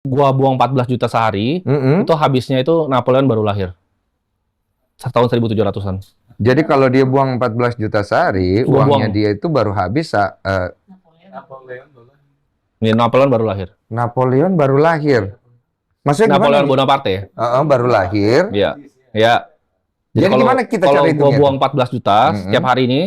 Gua buang 14 juta sehari, itu habisnya itu Napoleon baru lahir. Tahun 1700-an. Jadi kalau dia buang 14 juta sehari, Gua uangnya buang. dia itu baru habis Ini Napoleon baru lahir. Napoleon baru lahir. Maksudnya gimana? Napoleon Bonaparte ya? Baru lahir. Iya. Ya. Jadi gimana kita kalau cara gua hitungnya buang 14 juta setiap hari ini,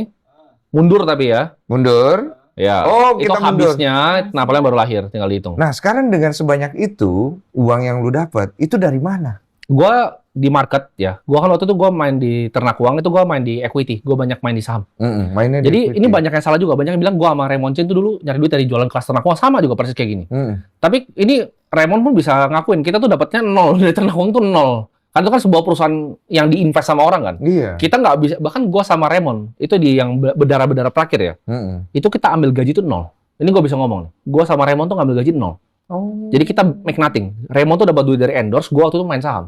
mundur tapi ya. Mundur. Ya. Oh, itu kita mundur. habisnya Napoleon baru lahir, tinggal dihitung. Nah, sekarang dengan sebanyak itu, uang yang lu dapat, itu dari mana? Gua di market ya. Gua kan waktu itu gua main di ternak uang, itu gua main di equity. Gua banyak main di saham. Mainnya di Jadi equity. ini banyak yang salah juga. Banyak yang bilang gua sama Raymond Chen itu dulu nyari duit dari jualan kelas ternak uang, sama juga persis kayak gini. Tapi ini Raymond pun bisa ngakuin, kita tuh dapatnya nol dari ternak uang tuh nol. Kan itu kan sebuah perusahaan yang diinvest sama orang kan. Iya. Kita nggak bisa, bahkan gua sama Raymond itu di yang berdarah-berdarah terakhir ya. Itu kita ambil gaji tuh nol. Ini gua bisa ngomong nih. Gua sama Raymond tuh ngambil gaji nol. Oh. Jadi kita make nothing. Raymond tuh dapat duit dari endorse, gua waktu itu main saham.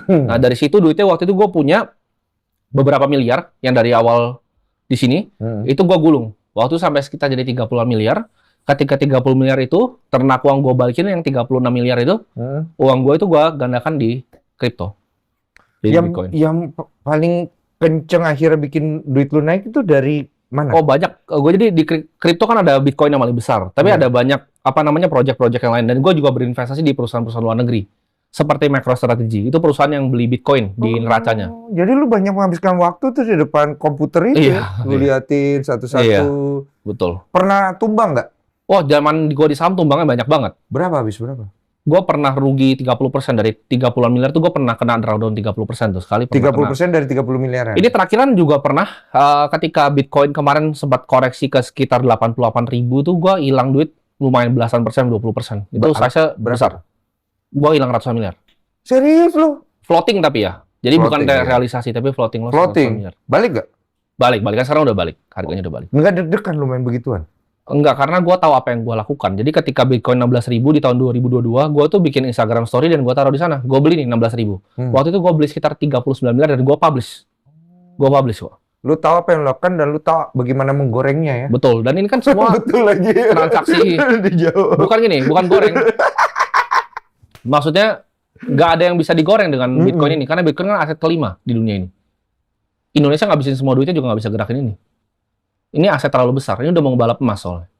Nah dari situ duitnya waktu itu gue punya beberapa miliar yang dari awal di sini itu gue gulung. Waktu itu sampai sekitar jadi 30 miliar. Ketika 30 miliar itu ternak uang gue balikin yang 36 miliar itu uang gue itu gue gandakan di kripto. Di Bitcoin. Yang paling kenceng akhirnya bikin duit lu naik itu dari mana? Oh banyak. Gue jadi di kripto kan ada Bitcoin yang paling besar. Tapi ada banyak apa namanya project-project yang lain. Dan gue juga berinvestasi di perusahaan-perusahaan luar negeri. Seperti MicroStrategy, itu perusahaan yang beli Bitcoin di neracanya. Jadi lu banyak menghabiskan waktu tuh di depan komputer itu, lu liatin satu-satu. Iya, betul. Pernah tumbang nggak? Oh, zaman gua di saham tumbangnya banyak banget. Berapa habis berapa? Gua pernah rugi 30% dari 30-an miliar tuh gua pernah kena drawdown 30% tuh sekali. 30% dari 30 miliaran? Ini terakhiran juga pernah ketika Bitcoin kemarin sempat koreksi ke sekitar 88.000 tuh gua hilang duit lumayan belasan persen, 20%. Itu size-nya besar. Gua hilang ratusan miliar. Serius lu? Floating tapi ya. Jadi Floating, bukan realisasi tapi floating loss. Floating. Balik nggak? Balik kan sekarang udah balik. Harganya udah balik. Nggak deg-degan lu main begituan? Enggak, karena gua tahu apa yang gua lakukan. Jadi ketika Bitcoin 16.000 di tahun 2022, gua tuh bikin Instagram story dan gua taruh di sana. Gua beli nih 16.000. Waktu itu gua beli sekitar 39 miliar dan gua publish. Kok. Lu tahu apa yang lu lakukan dan lu tahu bagaimana menggorengnya ya? Betul. Dan ini kan semua betul lagi. Transaksi. Bukan gini, bukan goreng. Maksudnya nggak ada yang bisa digoreng dengan Bitcoin ini, karena Bitcoin kan aset kelima di dunia ini. Indonesia ngabisin semua duitnya juga nggak bisa gerakin ini. Ini aset terlalu besar. Ini udah mau balap emas soalnya.